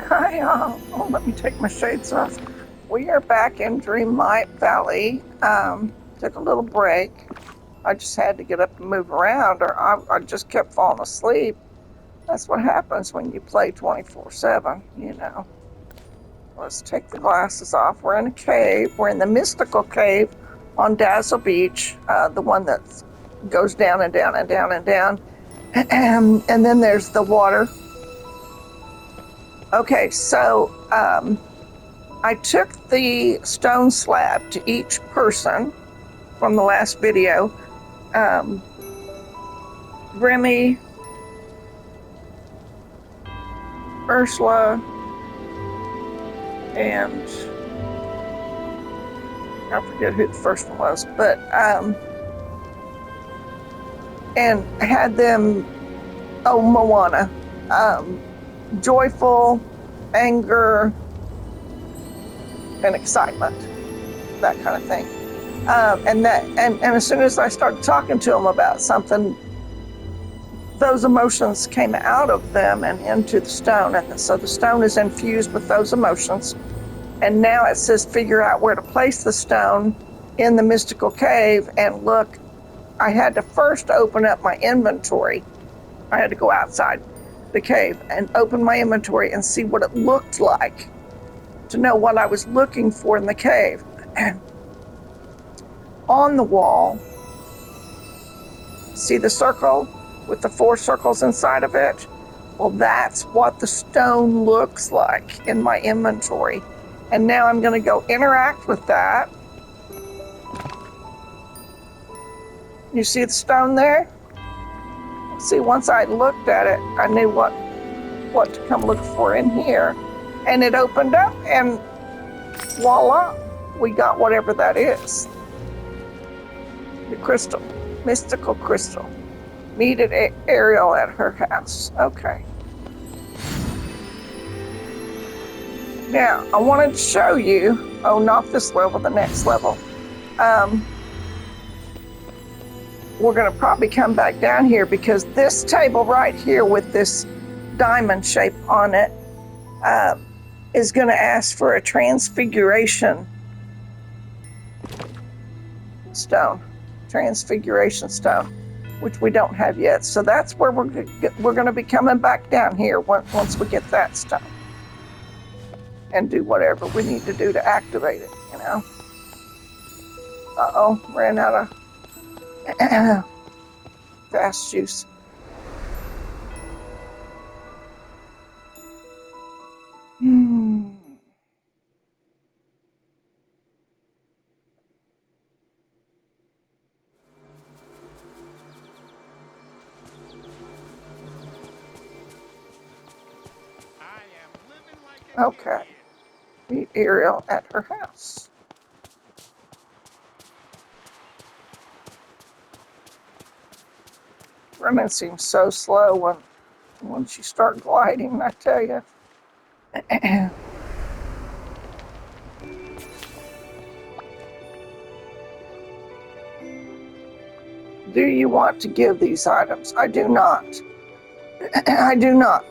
Hi, oh, let me take my shades off. We are back in Dreamlight Valley. Took a little break. I just had to get up and move around, or I just kept falling asleep. That's what happens when you play 24/7, you know. Let's take the glasses off. We're in a cave. We're in the mystical cave on Dazzle Beach, the one that goes down and down and down and down. And then there's the water. Okay, so I took the stone slab to each person from the last video. Um, Remy, Ursula, and I forget who the first one was, but and had them, oh, Moana, joyful, anger, and excitement, that kind of thing. And as soon as I started talking to them about something, those emotions came out of them and into the stone. And so the stone is infused with those emotions. And now it says figure out where to place the stone in the mystical cave. And look, I had to first open up my inventory. I had to go outside the cave and open my inventory and see what it looked like to know what I was looking for in the cave. And on the wall, see the circle with the 4 circles inside of it? Well, that's what the stone looks like in my inventory. And now I'm going to go interact with that. You see the stone there? See, once I looked at it, I knew what to come look for in here. And it opened up, and voila, we got whatever that is. The crystal, mystical crystal. Meet at Ariel at her house. Okay. Now, I wanted to show you, oh, not this level, the next level. We're going to probably come back down here because this table right here with this diamond shape on it is going to ask for a transfiguration stone, which we don't have yet. So that's where we're going to be coming back down here once we get that stone and do whatever we need to do to activate it, you know. Uh-oh, ran out of fast juice. Okay. Meet Ariel at her house. Running seems so slow once you start gliding, I tell you. Do you want to give these items? I do not. I do not.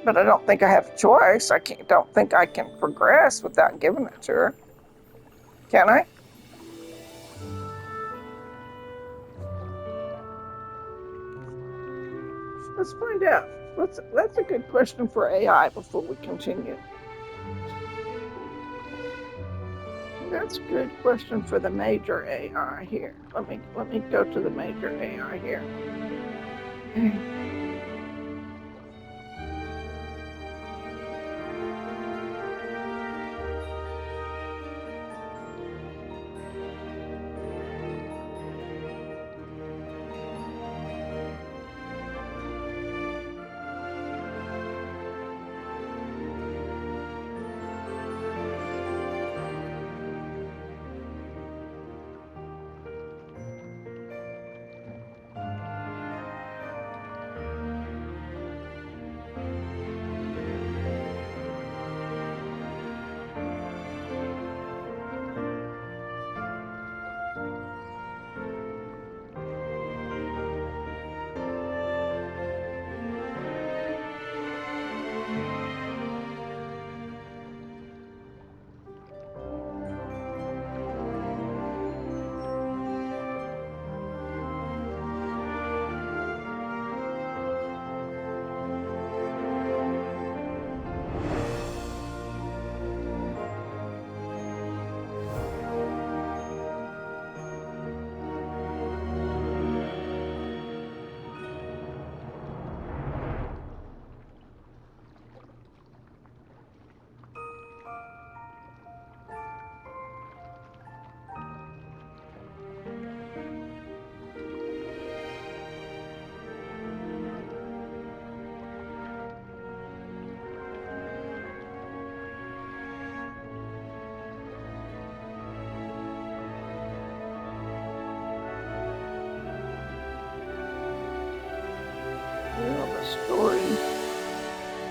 But I don't think I have a choice. Don't think I can progress without giving it to her. Can I? Let's find out. That's a good question for AI before we continue. That's a good question for the major AI here. Let me go to the major AI here.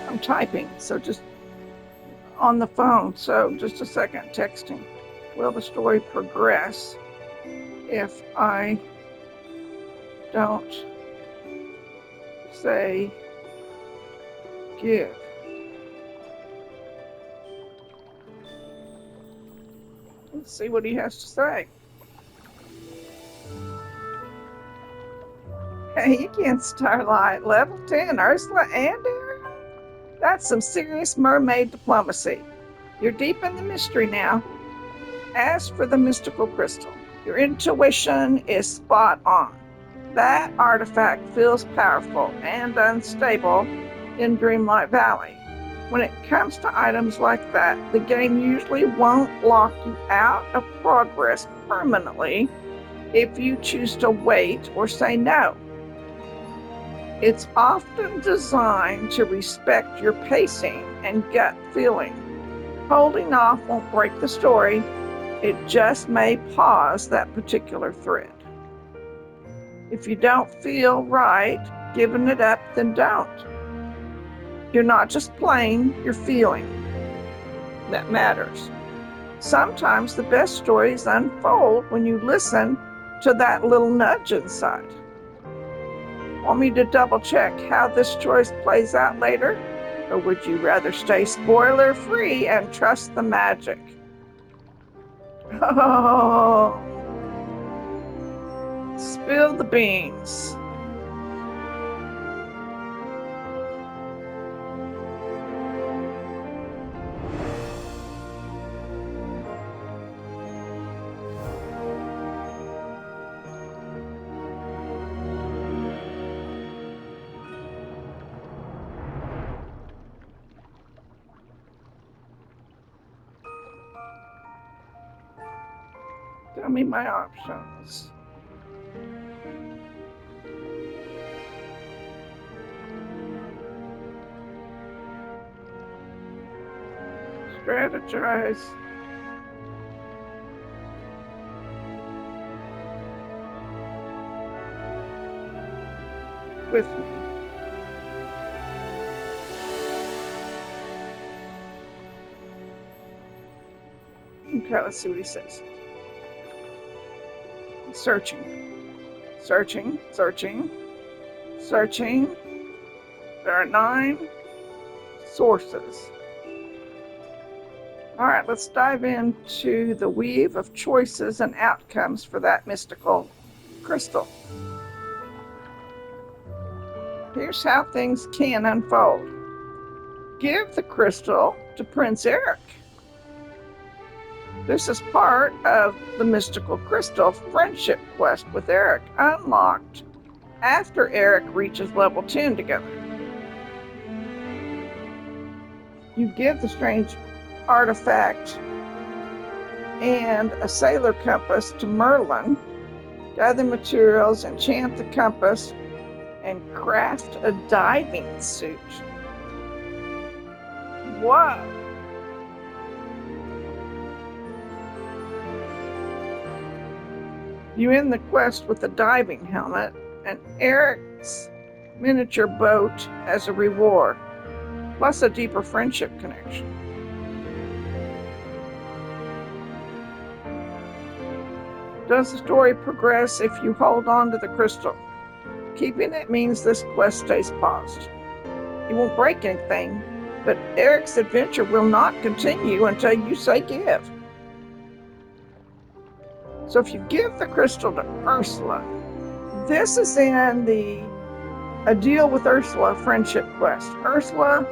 I'm typing, so just on the phone, so just a second, texting. Will the story progress if I don't say give? Let's see what he has to say. Hey again, Starlight. Level 10, Ursula and Ariel? That's some serious mermaid diplomacy. You're deep in the mystery now. As for the mystical crystal, your intuition is spot on. That artifact feels powerful and unstable in Dreamlight Valley. When it comes to items like that, the game usually won't lock you out of progress permanently if you choose to wait or say no. It's often designed to respect your pacing and gut feeling. Holding off won't break the story. It just may pause that particular thread. If you don't feel right giving it up, then don't. You're not just playing, you're feeling. That matters. Sometimes the best stories unfold when you listen to that little nudge inside. Want me to double check how this choice plays out later? Or would you rather stay spoiler free and trust the magic? Oh, spill the beans. Tell me my options. Strategize. With me. Okay, let's see what he says. Searching. Searching. Searching. Searching. There are 9 sources. All right, let's dive into the weave of choices and outcomes for that mystical crystal. Here's how things can unfold. Give the crystal to Prince Eric. This is part of the mystical crystal friendship quest with Eric, unlocked after Eric reaches level 10 together. You give the strange artifact and a sailor compass to Merlin, gather materials, enchant the compass, and craft a diving suit. Whoa! You end the quest with a diving helmet and Eric's miniature boat as a reward, plus a deeper friendship connection. Does the story progress if you hold on to the crystal? Keeping it means this quest stays paused. You won't break anything, but Eric's adventure will not continue until you say give. So if you give the crystal to Ursula, this is in the A Deal with Ursula friendship quest. Ursula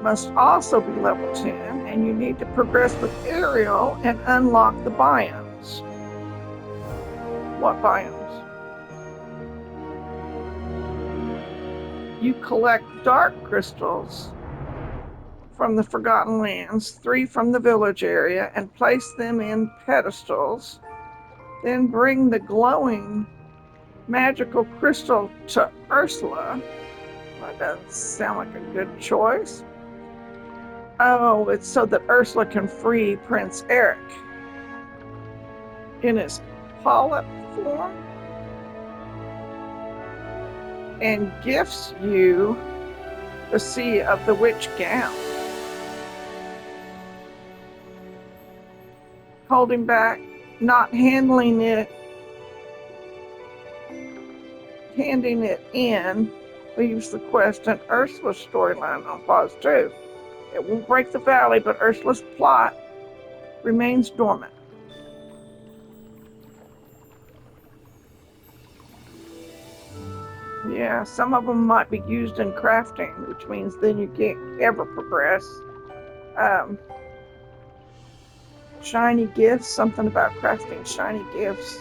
must also be level 10, and you need to progress with Ariel and unlock the biomes. What biomes? You collect dark crystals from the Forgotten Lands, 3 from the village area, and place them in pedestals. Then bring the glowing magical crystal to Ursula. That doesn't sound like a good choice. Oh, it's so that Ursula can free Prince Eric in his polyp form and gifts you the sea of the witch gown, holding back, not handing it in, leaves the quest and Ursula's storyline on pause too. It won't break the valley, but Ursula's plot remains dormant. Yeah, some of them might be used in crafting, which means then you can't ever progress. Shiny gifts, something about crafting shiny gifts.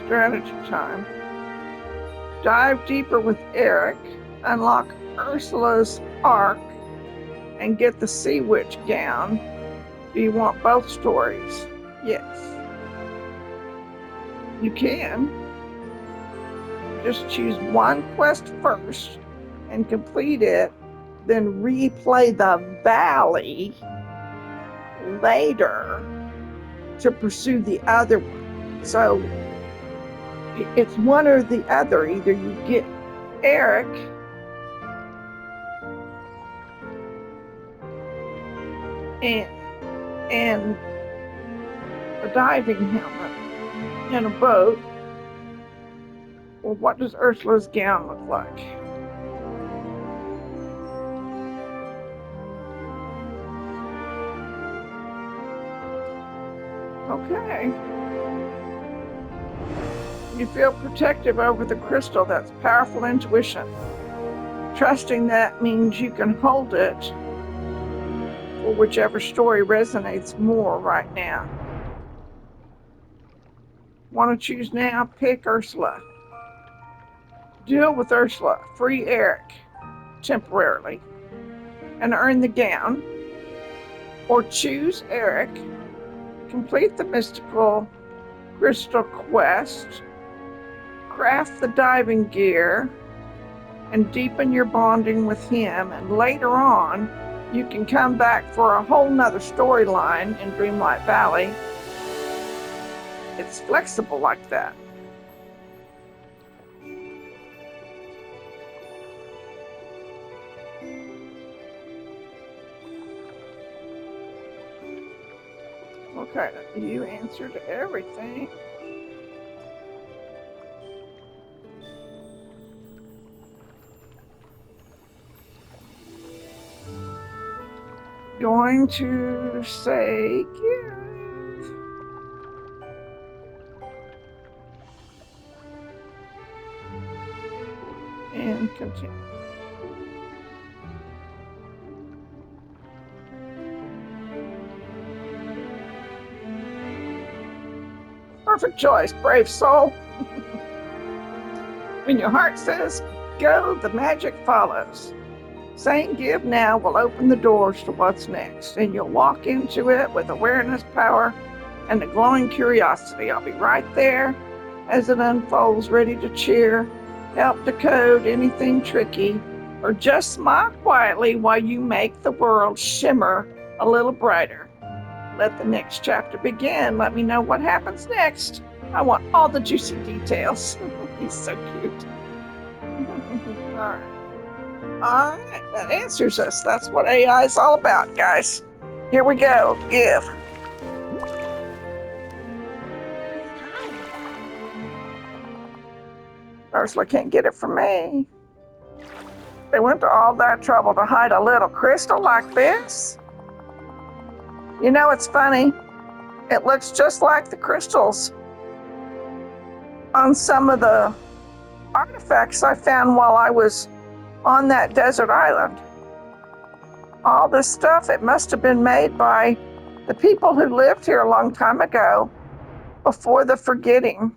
Strategy time. Dive deeper with Eric, unlock Ursula's arc, and get the Sea Witch gown. Do you want both stories? Yes. You can. Just choose one quest first and complete it, then replay the valley later to pursue the other one. So it's one or the other. Either you get Eric and a diving helmet in a boat. Well, what does Ursula's gown look like? Okay. You feel protective over the crystal. That's powerful intuition. Trusting that means you can hold it for whichever story resonates more right now. Want to choose now? Pick Ursula. Deal with Ursula. Free Eric temporarily and earn the gown. Or choose Eric. Complete the mystical crystal quest. Craft the diving gear and deepen your bonding with him. And later on, you can come back for a whole nother storyline in Dreamlight Valley. It's flexible like that. Okay, you answered everything. Going to say give. And continue. Perfect choice, brave soul. When your heart says go, the magic follows. Saying give now will open the doors to what's next, and you'll walk into it with awareness, power, and a glowing curiosity. I'll be right there as it unfolds, ready to cheer, help decode anything tricky, or just smile quietly while you make the world shimmer a little brighter. Let the next chapter begin. Let me know what happens next. I want all the juicy details. He's so cute. All right, that answers us. That's what AI is all about, guys. Here we go. Give. Ursula can't get it from me. They went to all that trouble to hide a little crystal like this. You know, it's funny. It looks just like the crystals on some of the artifacts I found while I was on that desert island. All this stuff, it must have been made by the people who lived here a long time ago, before the forgetting.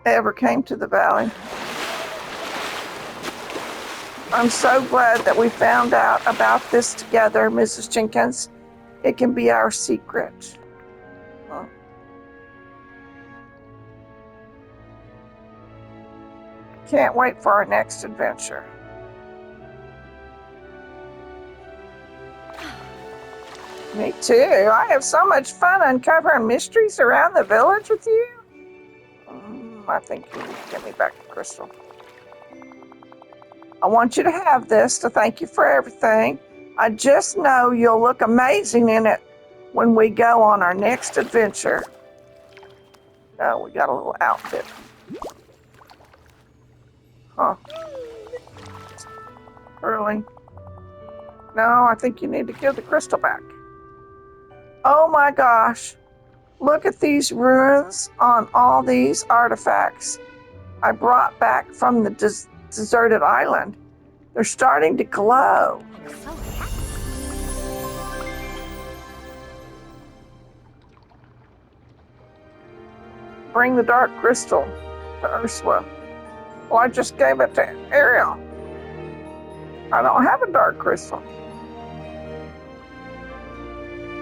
Ever came to the valley. I'm so glad that we found out about this together, Mrs. Jenkins. It can be our secret. Can't wait for our next adventure. Me too. I have so much fun uncovering mysteries around the village with you. I think you need to give me back the crystal. I want you to have this to thank you for everything. I just know you'll look amazing in it when we go on our next adventure. Oh, we got a little outfit. Huh. Really? No, I think you need to give the crystal back. Oh my gosh. Look at these ruins on all these artifacts I brought back from the deserted island. They're starting to glow. Bring the dark crystal to Ursula. Well, I just gave it to Ariel. I don't have a dark crystal.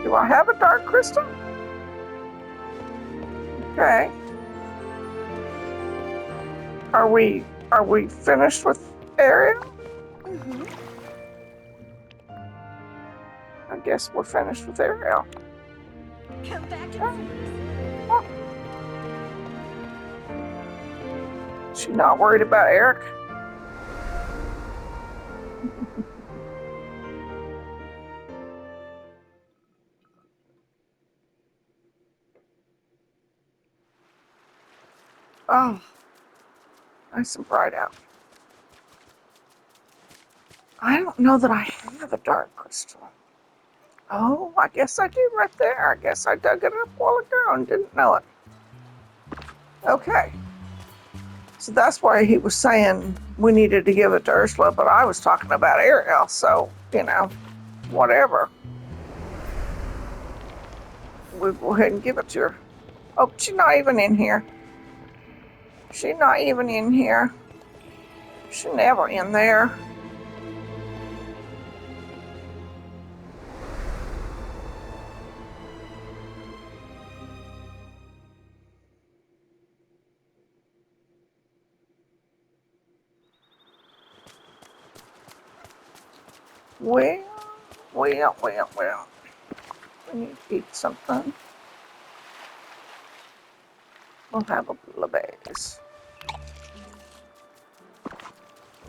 Do I have a dark crystal? Okay. Are we finished with Ariel? I guess we're finished with Ariel. Come back and Oh. She's not worried about Eric. Oh, nice and bright out. I don't know that I have a dark crystal. Oh, I guess I do right there. I guess I dug it up a while ago and didn't know it. Okay. So that's why he was saying we needed to give it to Ursula, but I was talking about Ariel, so, whatever. We'll go ahead and give it to her. Oh, she's not even in here. She's not even in here. She's never in there. Well. We need to eat something. We'll have a blueberries.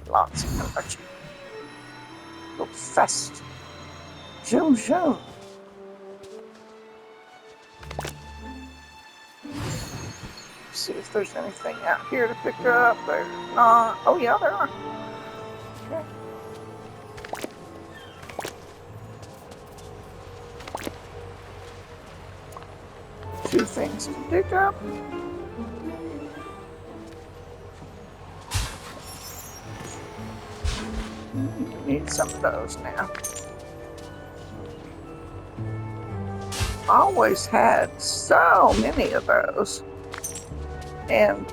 Lots of energy. Go fast. Zoom, zoom. See if there's anything out here to pick up. There's not. Oh, yeah, there are. Okay. Two things to pick up. Need some of those now. I always had so many of those and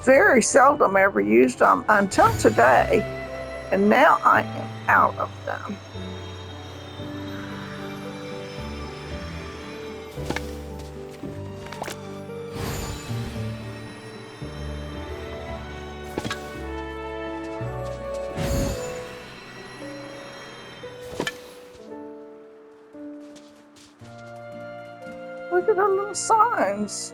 very seldom ever used them until today, and now I am out of them. Look at our little signs.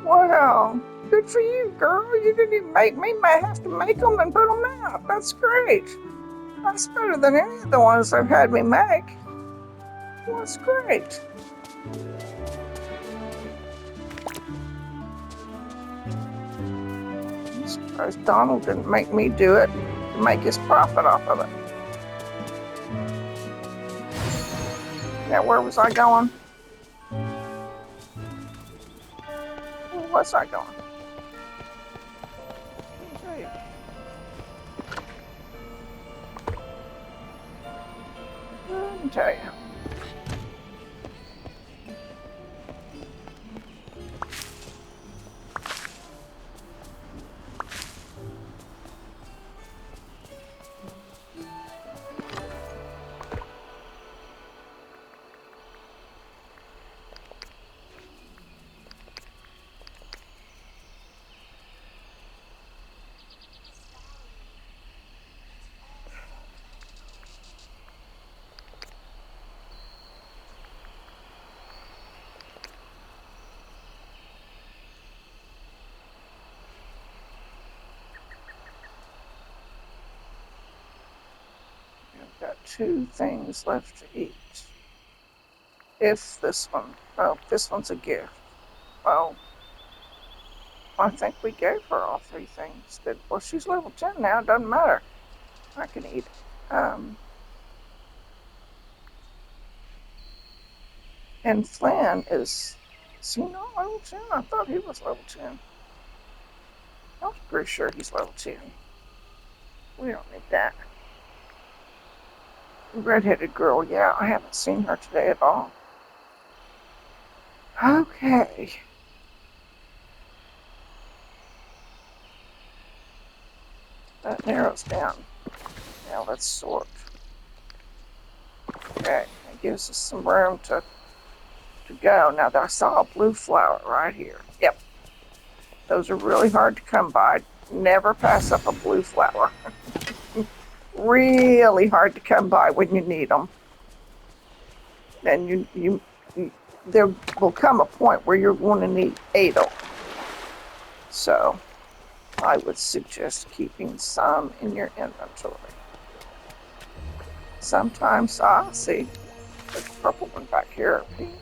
Wow, good for you, girl. You didn't even make me have to make them and put them out. That's great. That's better than any of the ones they've had me make. That's great. I'm surprised Donald didn't make me do it to make his profit off of it. Now, where was I going? Where was I going? Let me tell you. 2 things left to eat. If this one, oh, this one's a gift. Oh, I think we gave her all 3 things. Well, she's level 10 now, doesn't matter. I can eat it. And Flynn is he not level 10? I thought he was level 10. I was pretty sure he's level 10. We don't need that. Redheaded girl, yeah, I haven't seen her today at all. Okay. That narrows down. Now let's sort. Okay, that gives us some room to go. Now I saw a blue flower right here. Yep. Those are really hard to come by. Never pass up a blue flower. Really hard to come by when you need them. And there will come a point where you're going to need 8 of them. So I would suggest keeping some in your inventory. Sometimes, see, there's a purple one back here, pink.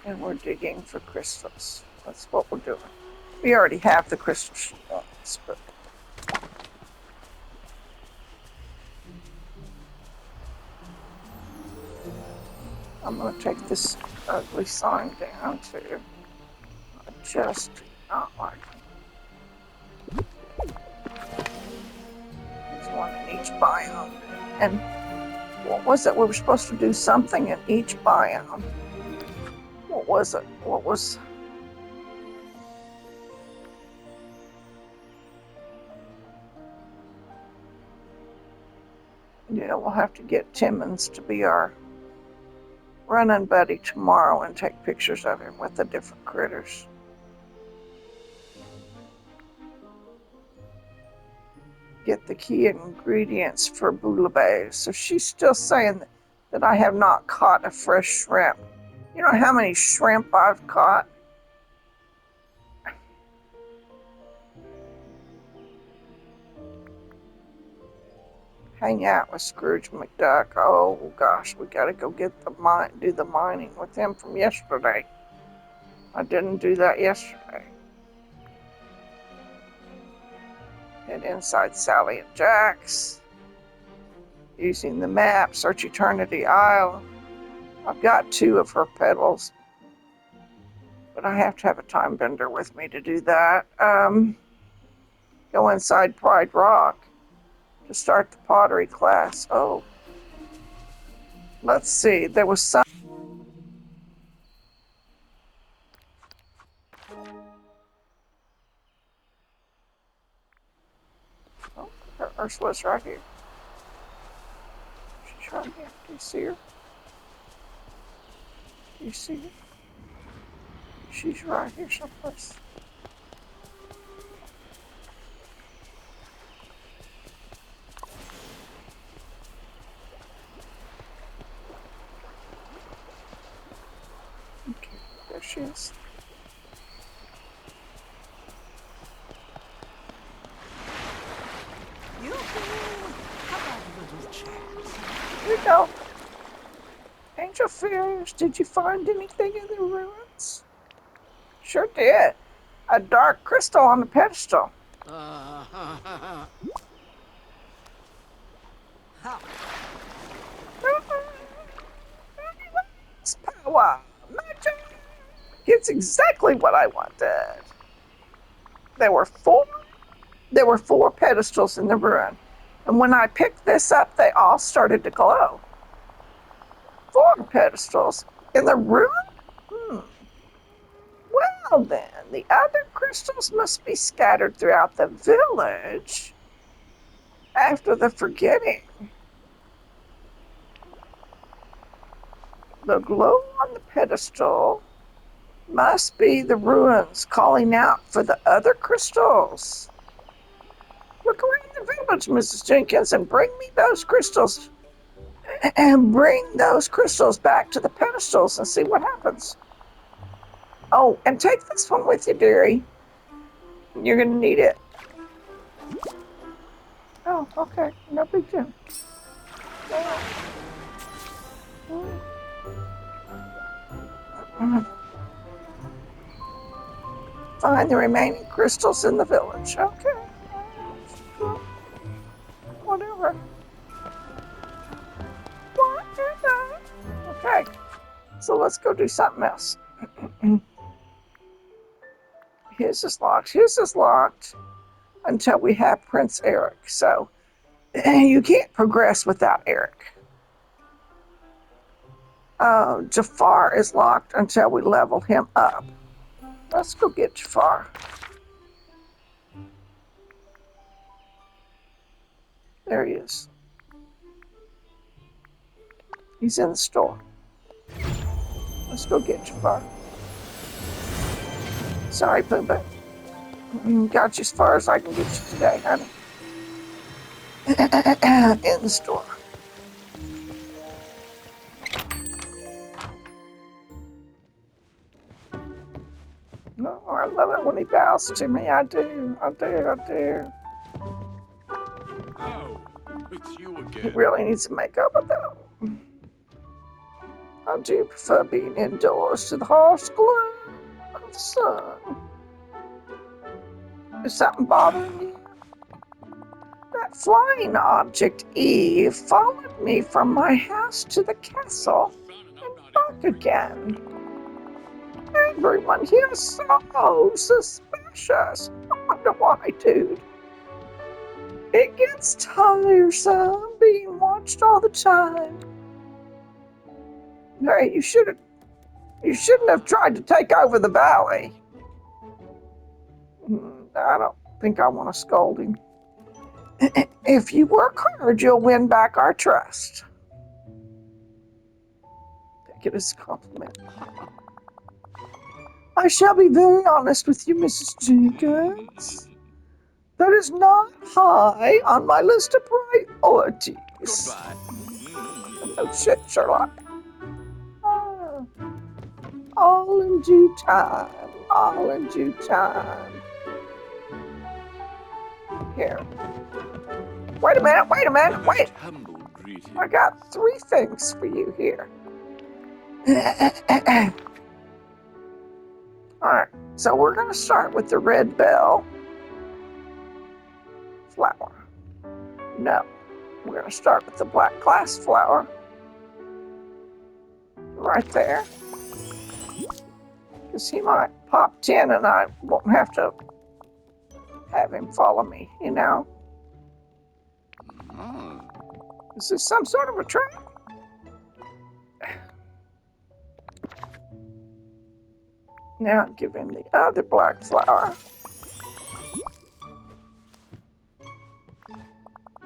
And we're digging for crystals. That's what we're doing. We already have the crystal she wants, but I'm going to take this ugly sign down too. I just do not like it. There's one in each biome. And what was it? We were supposed to do something in each biome. What was it? What was... Yeah, we'll have to get Timmons to be our running buddy tomorrow and take pictures of him with the different critters. Get the key ingredients for bouillabaisse. So she's still saying that I have not caught a fresh shrimp. You know how many shrimp I've caught? Hang out with Scrooge McDuck. Oh gosh, we gotta go get do the mining with him from yesterday. I didn't do that yesterday. Head inside Sally and Jack's. Using the map, search Eternity Isle. I've got 2 of her petals, but I have to have a time bender with me to do that. Go inside Pride Rock to start the pottery class. Oh, let's see. There was some. Oh, Ursula's right here. She's right here. Do you see her? Do you see her? She's right here someplace. Okay, there she is. You know, Angel Fears, did you find anything in the ruins? Sure did. A dark crystal on the pedestal. Power, magic. It's exactly what I wanted. There were 4 pedestals in the ruin. And when I picked this up, they all started to glow. 4 pedestals in the ruin? Well then, the other crystals must be scattered throughout the village after the forgetting. The glow on the pedestal must be the ruins calling out for the other crystals. Look around the village, Mrs. Jenkins, and bring me those crystals. And bring those crystals back to the pedestals and see what happens. Oh, and take this one with you, dearie. You're going to need it. Oh, okay. No big deal. Find the remaining crystals in the village. Okay. Whatever. Okay. So let's go do something else. His is locked. His is locked until we have Prince Eric. So you can't progress without Eric. Jafar is locked until we level him up. Let's go get Jafar. There he is. He's in the store. Let's go get Jafar. Sorry, Pumbaa. Got you as far as I can get you today, honey. In the store. No, I love it when he bows to me. I do. Oh, it's you He again. really needs to make up with that. I do prefer being indoors to the harsh glow of the sun. Is something bothering you? That flying object, Eve, followed me from my house to the castle and back again. Everyone here is so suspicious. I wonder why, dude. It gets tiresome being watched all the time. Hey, you shouldn't have tried to take over the valley. I don't think I want to scold him. If you work hard, you'll win back our trust. Take it as a compliment. I shall be very honest with you, Mrs. Jenkins. That is not high on my list of priorities. Goodbye. Oh shit, Sherlock. Ah, all in due time. All in due time. Here. Wait a minute, wait. Most humble greeting. I got 3 things for you here. Alright, so we're going to start with the red bell flower. No, we're going to start with the black glass flower. Right there. Because he might pop 10 and I won't have to have him follow me, you know? Oh. Is this some sort of a trap? Now give him the other black flower.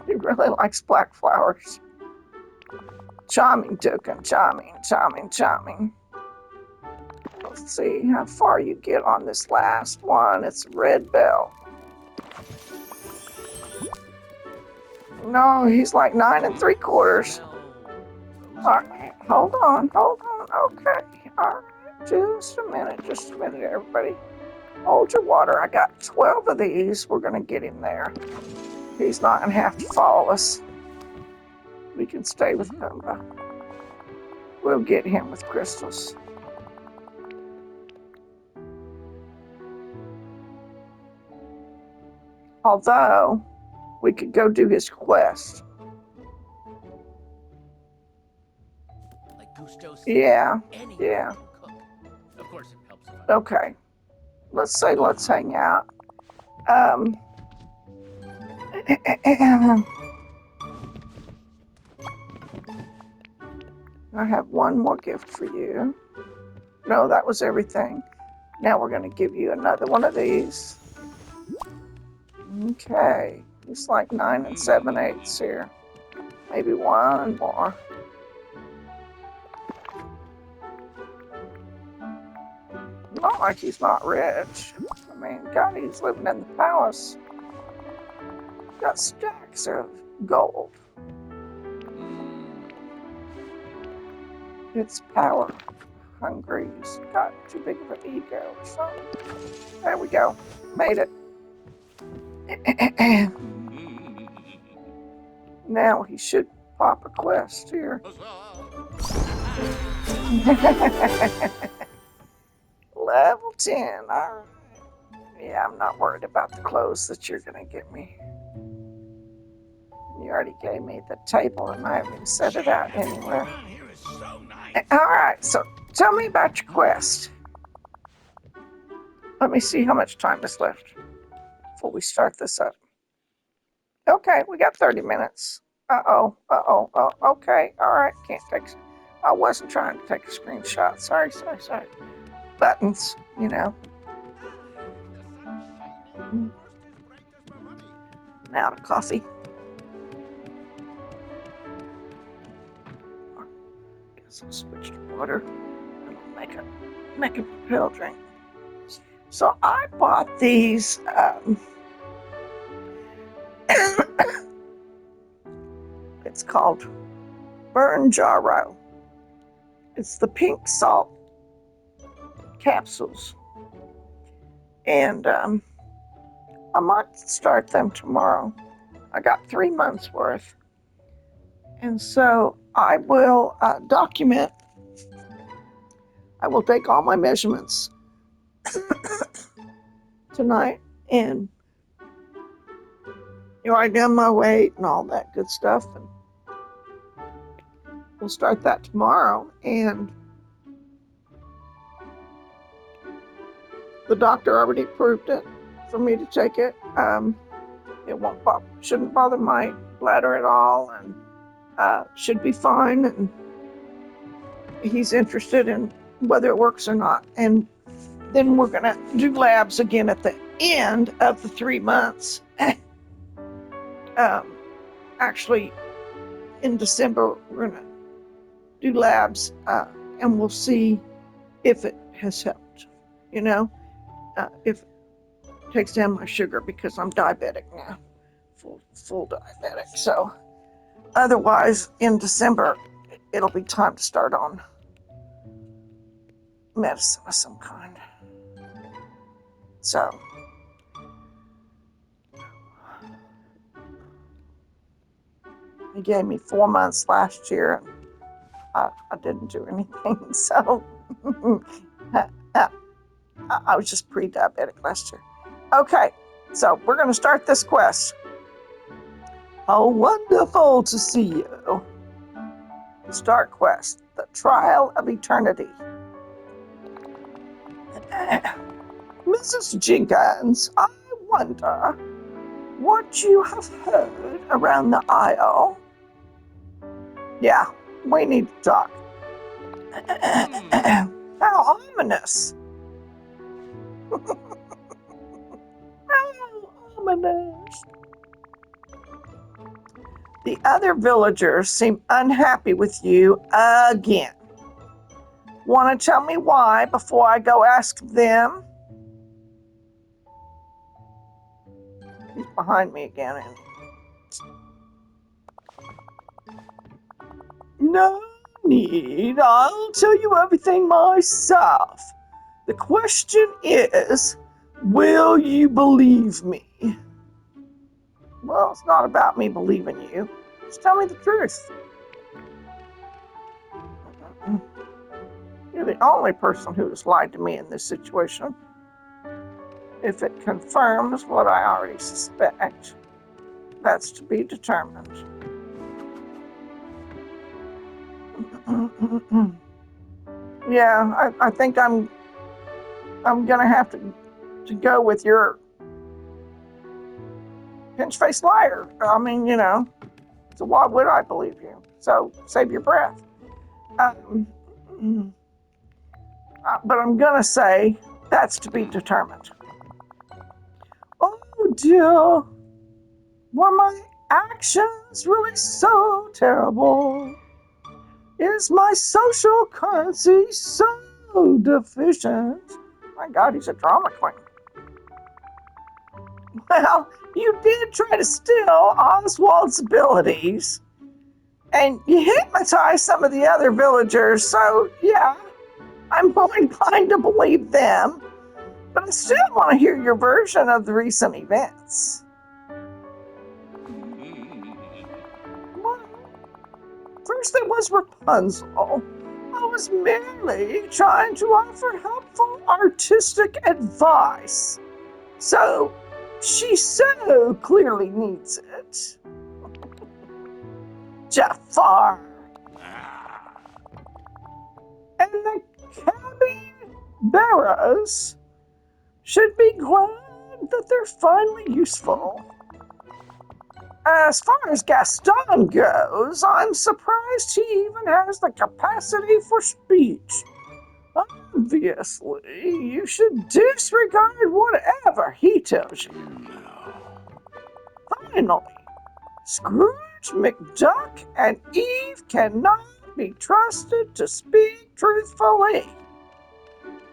He really likes black flowers. Charming token, charming. Let's see how far you get on this last one. It's red bell. No, he's like 9 3/4. All right, hold on. Okay, all right. Just a minute, everybody. Hold your water. I got 12 of these. We're gonna get him there. He's not gonna have to follow us. We can stay with Pumbaa. We'll get him with crystals. Although, we could go do his quest. Like Gusto's Yeah. anyone Yeah. can cook. Of course it helps if I Okay. Let's hang out. I have one more gift for you. No, that was everything. Now we're going to give you another one of these. Okay. It's like 9 7/8 here. Maybe one more. Not like he's not rich. I mean, God, he's living in the palace. Got stacks of gold. It's power hungry. He's got too big of an ego or something. There we go. Made it. Now he should pop a quest here. Level 10. All right. Yeah, I'm not worried about the clothes that you're going to get me. You already gave me the table and I haven't even set it out anywhere. All right, so tell me about your quest. Let me see how much time is left before we start this up. Okay, we got 30 minutes. Oh, okay, all right, can't take, I wasn't trying to take a screenshot. Sorry. Buttons, you know. Now to coffee. Guess I'll switch to water and I'll make a pill drink. So I bought these it's called Burn Jarro. It's the pink salt capsules. And I might start them tomorrow. I got 3 months worth. And so I will document. I will take all my measurements tonight and write down my weight and all that good stuff. And we'll start that tomorrow. And the doctor already approved it for me to take it. It shouldn't bother my bladder at all, and should be fine. And he's interested in whether it works or not. And then we're gonna do labs again at the end of the 3 months. Actually, in December we're gonna do labs, and we'll see if it has helped. You know, if it takes down my sugar, because I'm diabetic now, full diabetic. So otherwise, in December, it'll be time to start on medicine of some kind. So he gave me 4 months last year, and I didn't do anything. So I was just pre-diabetic last year. Okay, so we're going to start this quest. How wonderful to see you. Start quest, the trial of eternity. Mrs. Jenkins, I wonder what you have heard around the aisle. Yeah, we need to talk. How ominous. How ominous. The other villagers seem unhappy with you again. Want to tell me why before I go ask them? He's behind me again. No need. I'll tell you everything myself. The question is, will you believe me? Well, it's not about me believing you. Just tell me the truth. You're the only person who has lied to me in this situation. If it confirms what I already suspect, that's to be determined. Yeah, I think I'm gonna have to go with your pinch-faced liar. I mean, you know, so why would I believe you? So save your breath. But I'm gonna say that's to be determined. Oh dear, were my actions really so terrible? Is my social currency so deficient? My God, he's a drama queen. Well, you did try to steal Oswald's abilities, and you hypnotized some of the other villagers, so yeah, I'm more inclined to believe them. But I still want to hear your version of the recent events. Well, first there was Rapunzel. I was merely trying to offer helpful artistic advice. So she so clearly needs it. Jafar. And the capybaras should be glad that they're finally useful. As far as Gaston goes, I'm surprised he even has the capacity for speech. Obviously, you should disregard whatever he tells you. Finally, Scrooge McDuck and Eve cannot be trusted to speak truthfully.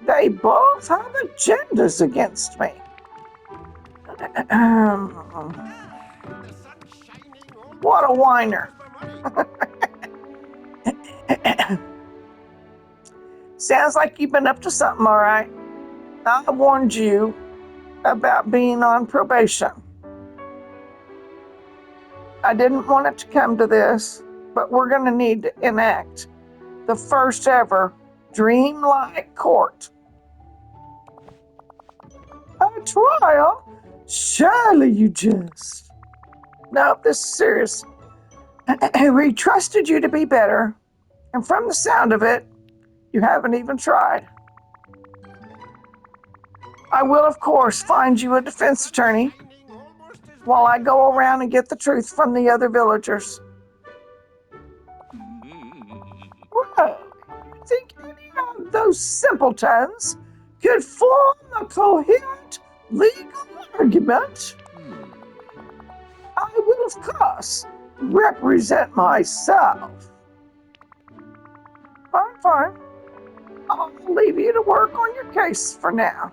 They both have agendas against me. What a whiner. Sounds like you've been up to something, all right. I warned you about being on probation. I didn't want it to come to this, but we're going to need to enact the first ever Dreamlight court. A trial? Surely you jest. Nope, this is serious. We trusted you to be better, and from the sound of it, you haven't even tried. I will, of course, find you a defense attorney while I go around and get the truth from the other villagers. Well, you think any of those simpletons could form a coherent legal argument? I will, of course, represent myself. Fine. I'll leave you to work on your case for now.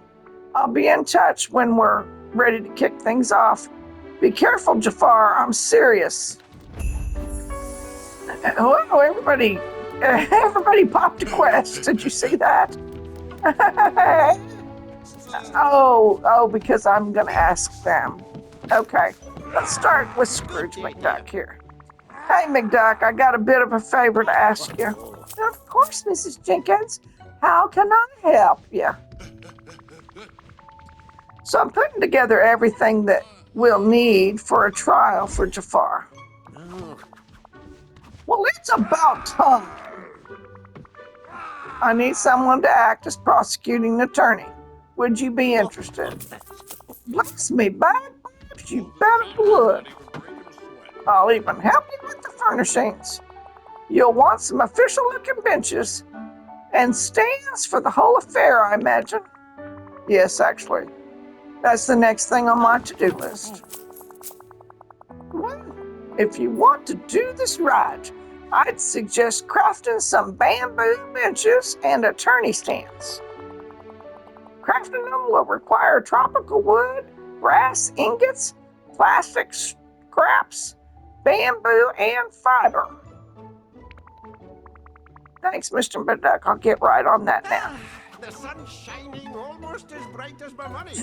I'll be in touch when we're ready to kick things off. Be careful, Jafar. I'm serious. Hello, everybody. Everybody popped a quest. Did you see that? Oh, because I'm going to ask them. Okay, let's start with Scrooge McDuck here. Hey, McDuck, I got a bit of a favor to ask you. Of course, Mrs. Jenkins. How can I help you? So I'm putting together everything that we'll need for a trial for Jafar. Well, it's about time. I need someone to act as prosecuting attorney. Would you be interested? Bless me, bagpipes, you bet I would. I'll even help you with the furnishings. You'll want some official-looking benches and stands for the whole affair, I imagine. Yes, actually. That's the next thing on my to-do list. Well, if you want to do this right, I'd suggest crafting some bamboo benches and attorney stands. Crafting them will require tropical wood, brass ingots, plastic scraps, bamboo, and fiber. Thanks, Mr. Burduck. I'll get right on that now. The sun's shining almost as bright as my money.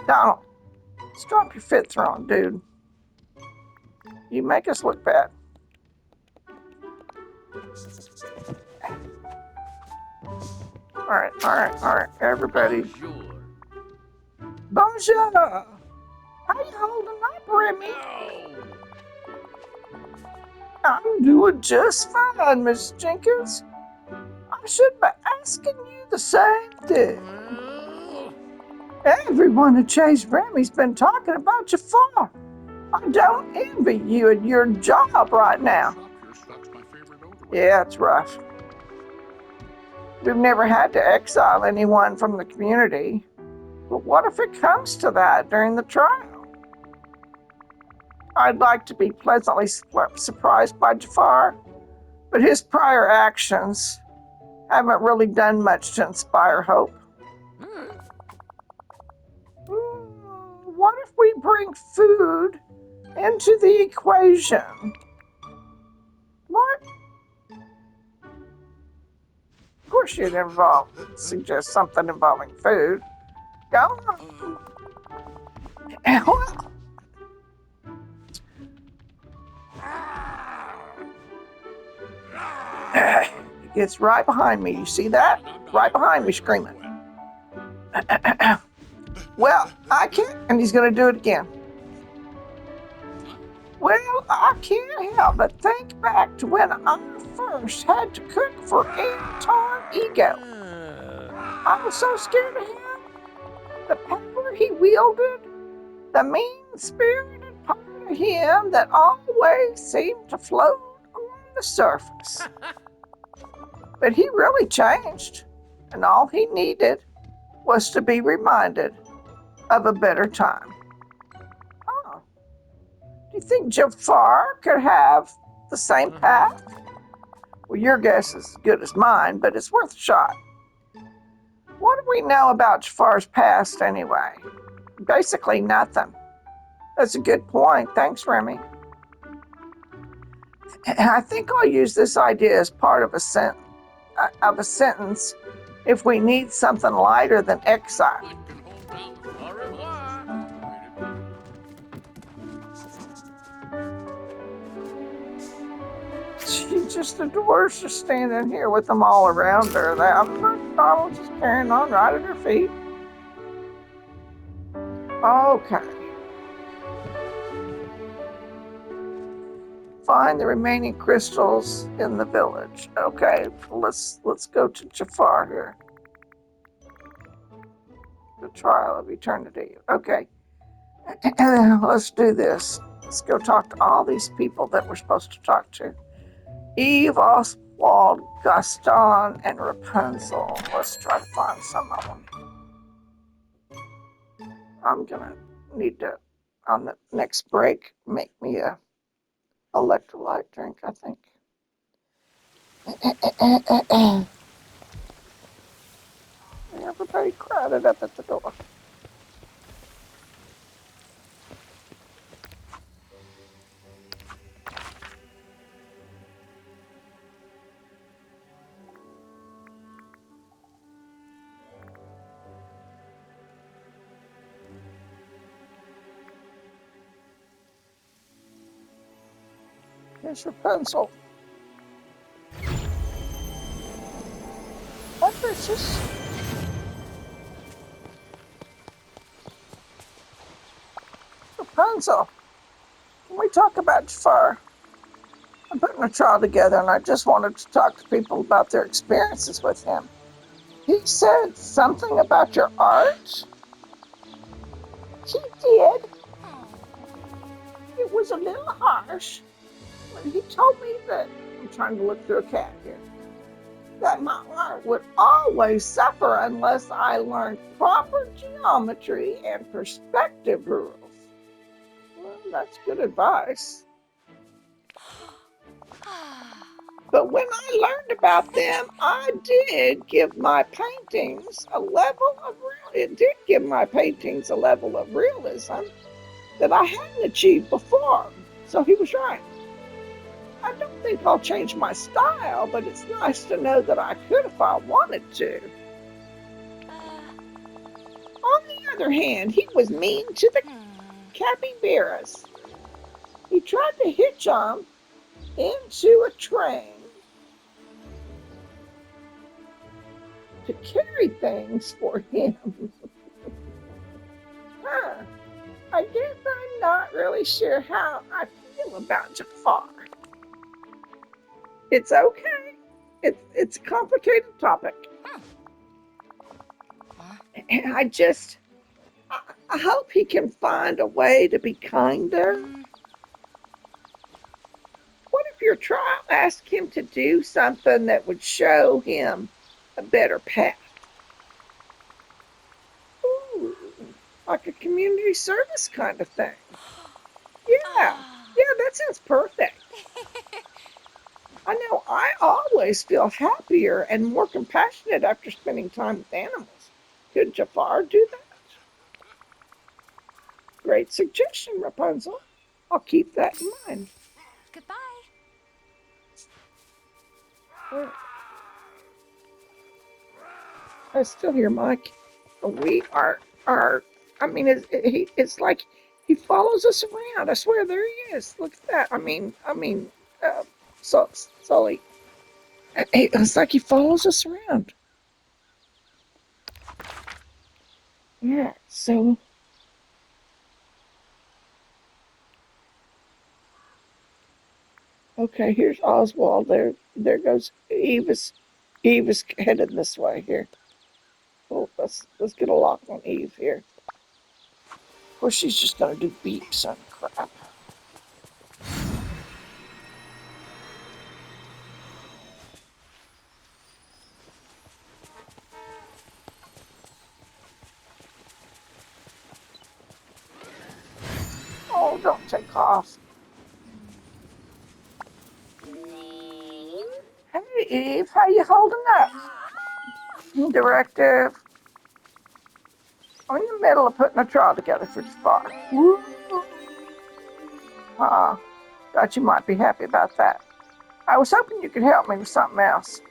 Donald, stop your fit throwing, dude. You make us look bad. All right, everybody. Bonjour. How you holding up, Remy? I'm doing just fine, Miss Jenkins. I should be asking you the same thing. Everyone at Chase Remy's been talking about Jafar. I don't envy you and your job right now. Yeah, it's rough. We've never had to exile anyone from the community. But what if it comes to that during the trial? I'd like to be pleasantly surprised by Jafar, but his prior actions Haven't really done much to inspire hope. What if we bring food into the equation? What? Of course you'd suggest something involving food. Go on. Well, it's right behind me. You see that? Right behind me screaming. Well, I can't. And he's going to do it again. Well, I can't help but think back to when I first had to cook for Anton Ego. I was so scared of him. The power he wielded, the mean-spirited part of him that always seemed to float on the surface. But he really changed, and all he needed was to be reminded of a better time. Oh, do you think Jafar could have the same path? Well, your guess is as good as mine, but it's worth a shot. What do we know about Jafar's past anyway? Basically nothing. That's a good point. Thanks, Remy. I think I'll use this idea as part of a sentence if we need something lighter than exile. Au revoir. She just adores just standing here with them all around her. That Donald's just carrying on right at her feet. Okay. Find the remaining crystals in the village. Okay, let's go to Jafar here. The trial of eternity. Okay. Let's do this. Let's go talk to all these people that we're supposed to talk to. Eve, Oswald, Gaston, and Rapunzel. Let's try to find some of them. I'm gonna need to, on the next break, make me a electrolyte drink, I think. Everybody crowded up at the door. Here's your pencil. What is this? Rapunzel, can we talk about Jafar? I'm putting a trial together and I just wanted to talk to people about their experiences with him. He said something about your art? He did. It was a little harsh, but he told me that, I'm trying to look through a cat here, that my art would always suffer unless I learned proper geometry and perspective rules. Well, that's good advice. But when I learned about them, I did give my paintings a level of realism that I hadn't achieved before. So he was right. I don't think I'll change my style, but it's nice to know that I could if I wanted to. On the other hand, he was mean to the capybaras. He tried to hitch them into a train to carry things for him. I guess I'm not really sure how I feel about Jafar. It's okay. It's a complicated topic. And I hope he can find a way to be kinder. What if your trial asked him to do something that would show him a better path? Ooh, like a community service kind of thing. Yeah, that sounds perfect. I know I always feel happier and more compassionate after spending time with animals. Could Jafar do that? Great suggestion, Rapunzel. I'll keep that in mind. Goodbye. I still hear Mike. We are. I mean, it's like he follows us around. I swear, there he is. Look at that. Uh, Sully. It's like he follows us around. Yeah. So okay. Here's Oswald. There goes Eve. Eve is headed this way here. Oh, let's get a lock on Eve here. Of course, she's just gonna do beeps and crap. Oh, don't take off. Hey, Eve, how you holding up? Directive. I'm in the middle of putting a trial together for Jafar. Woo! Thought you might be happy about that. I was hoping you could help me with something else.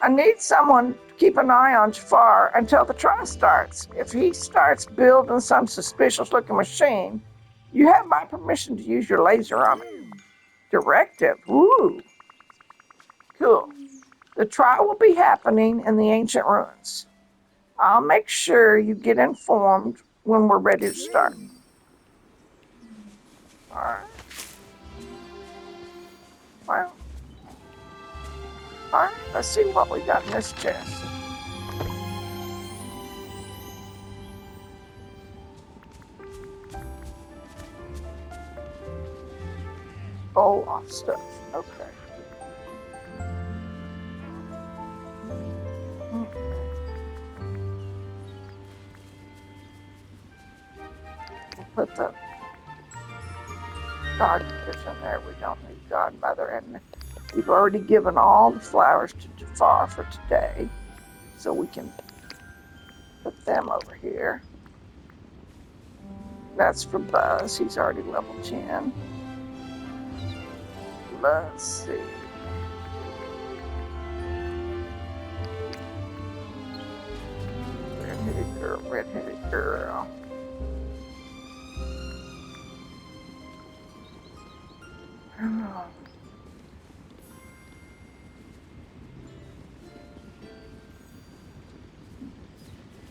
I need someone to keep an eye on Jafar until the trial starts. If he starts building some suspicious looking machine, you have my permission to use your laser on it. Directive. Woo! Cool. The trial will be happening in the ancient ruins. I'll make sure you get informed when we're ready to start. All right. Well, all right. Let's see what we got in this chest. Oh, off stuff. Okay. We'll put the godmothers in there. We don't need godmother. And we've already given all the flowers to Jafar for today. So we can put them over here. That's for Buzz. He's already level 10. Let's see. Red-headed girl, red-headed girl. Oh.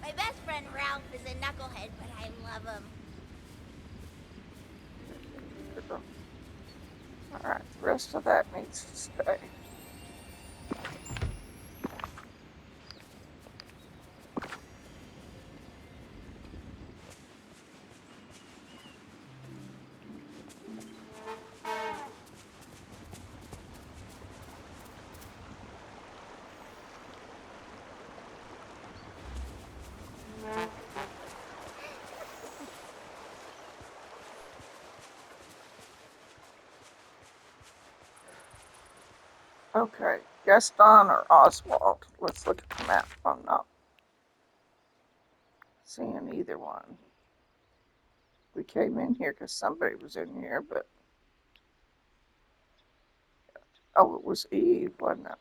My best friend Ralph is a knucklehead, but I love him. All right, the rest of that needs to stay. Okay, Gaston or Oswald? Let's look at the map. I'm not seeing either one. We came in here because somebody was in here, but oh, it was Eve, wasn't it?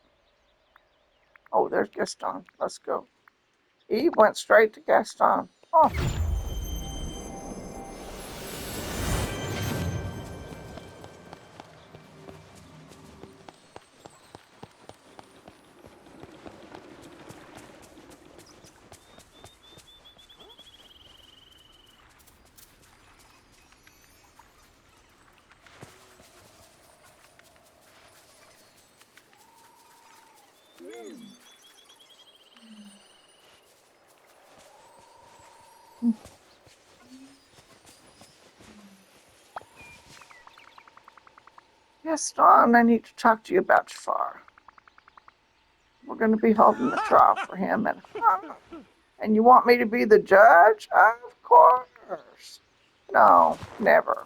Oh, there's Gaston. Let's go. Eve went straight to Gaston. Oh, Gaston, I need to talk to you about Jafar. We're going to be holding the trial for him, and you want me to be the judge? Of course. No, never.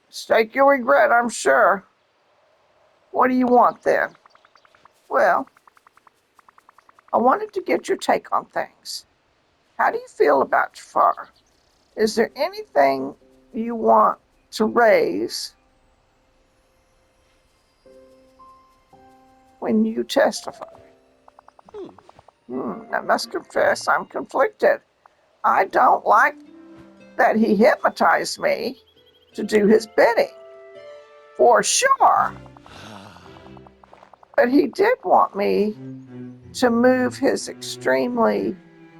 Mistake you'll regret, I'm sure. What do you want then? Well, I wanted to get your take on things. How do you feel about Jafar? Is there anything you want to raise when you testify? I must confess I'm conflicted. I don't like that he hypnotized me to do his bidding, for sure. But he did want me to move his extremely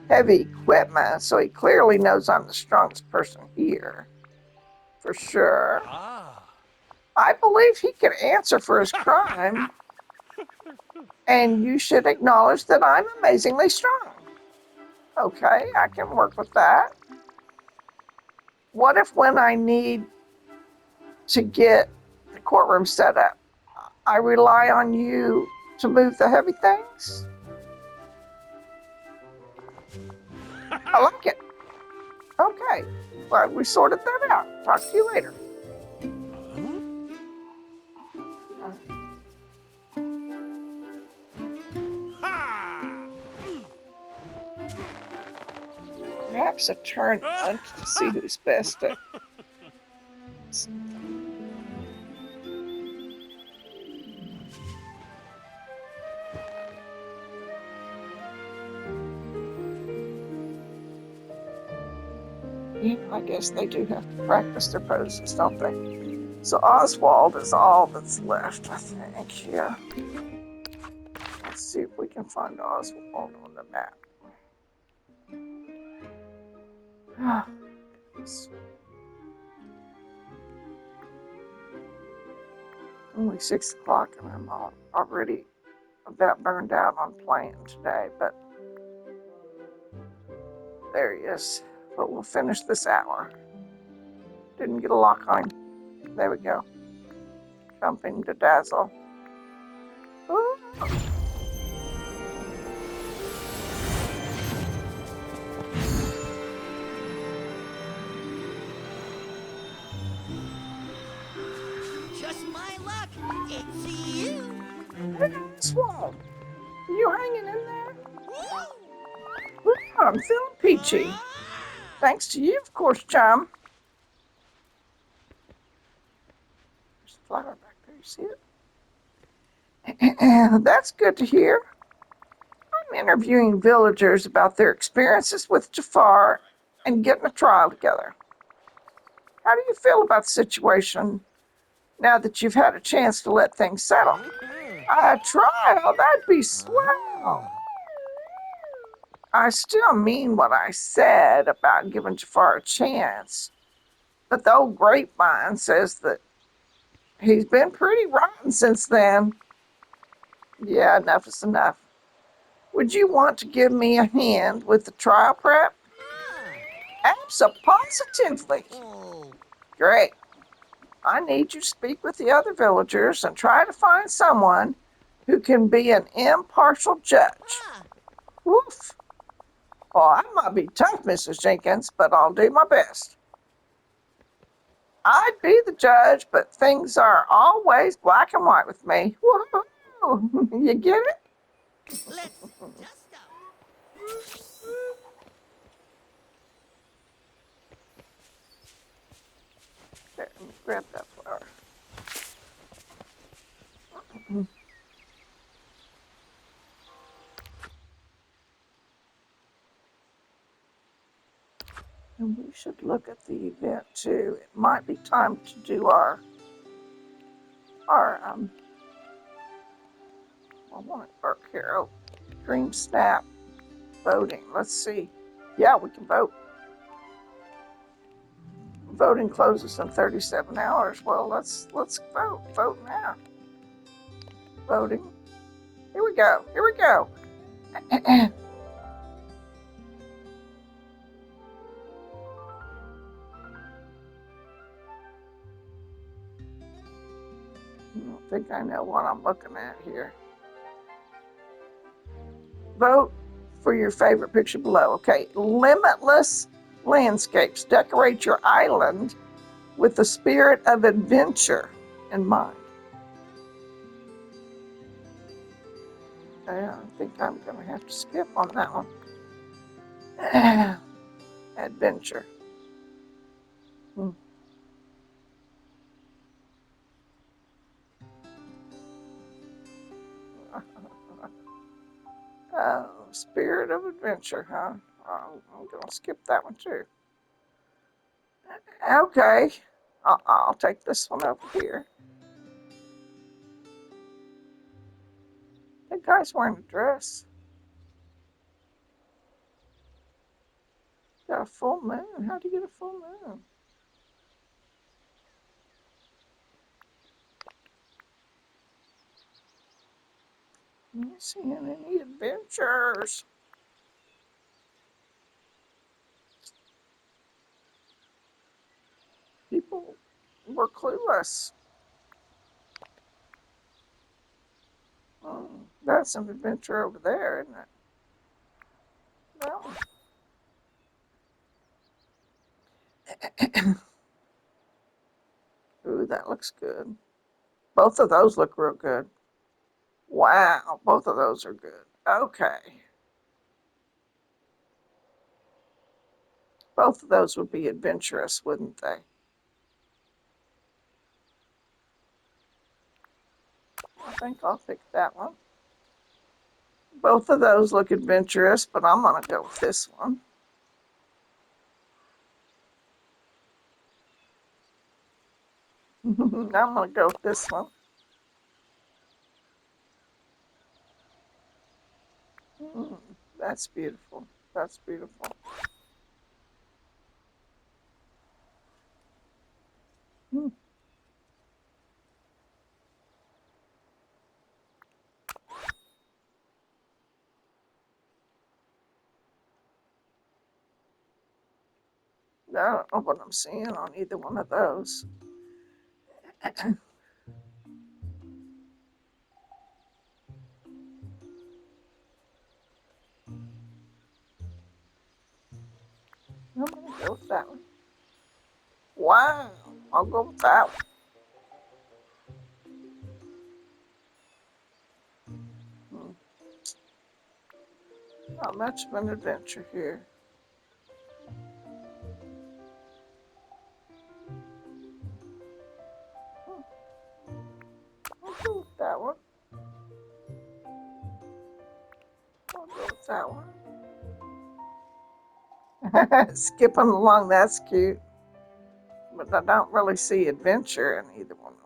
heavy equipment, so he clearly knows I'm the strongest person here, for sure. I believe he can answer for his crime, and you should acknowledge that I'm amazingly strong. Okay, I can work with that. What if when I need to get the courtroom set up, I rely on you to move the heavy things? I like it. Okay, well, we sorted that out. Talk to you later. Perhaps a turn on to see who's best at something. Yeah, I guess they do have to practice their poses, don't they? So Oswald is all that's left, I think, here. Let's see if we can find Oswald on the map. Only 6 o'clock and I'm already about burned out on playing today, but there he is. But we'll finish this hour. Didn't get a lock on him. There we go. Jumping to dazzle. Ooh. Just my luck. It's you. Hey, Oswald, you hanging in there? I'm feeling peachy. Thanks to you, of course, chum. There's a flower back there, you see it? That's good to hear. I'm interviewing villagers about their experiences with Jafar and getting a trial together. How do you feel about the situation now that you've had a chance to let things settle? A trial? That'd be swell. I still mean what I said about giving Jafar a chance, but the old grapevine says that he's been pretty rotten since then. Yeah, enough is enough. Would you want to give me a hand with the trial prep? Absolutely. Great. I need you to speak with the other villagers and try to find someone who can be an impartial judge. Woof. Well, I might be tough, Mrs. Jenkins, but I'll do my best. I'd be the judge, but things are always black and white with me. Woohoo! You get it? Let's dust up. There, let me grab that flower. And we should look at the event too. It might be time to do our I want it work here. Oh, Dream Snap voting. Let's see. Yeah, we can vote. Voting closes in 37 hours. Well, let's vote. Vote now. Voting. Here we go. Here we go. I don't think I know what I'm looking at here. Vote for your favorite picture below. Okay, limitless landscapes. Decorate your island with the spirit of adventure in mind. I think I'm going to have to skip on that one. Adventure. Hmm. Spirit of adventure, huh? I'm going to skip that one too. Okay, I'll take this one over here. That guy's wearing a dress. Got a full moon. How do you get a full moon? I'm not seeing any adventures. People were clueless. That's an adventure over there, isn't it? Well, ooh, that looks good. Both of those look real good. Wow, both of those are good. Okay. Both of those would be adventurous, wouldn't they? I think I'll pick that one. Both of those look adventurous, but I'm going to go with this one. I'm going to go with this one. That's beautiful. That's beautiful. Mm, I don't know what I'm seeing on either one of those. I'm going to go with that one. Wow, I'll go with that one. Not much of an adventure here. I'll go with that one. I'll go with that one. Skipping along, that's cute. But I don't really see adventure in either one of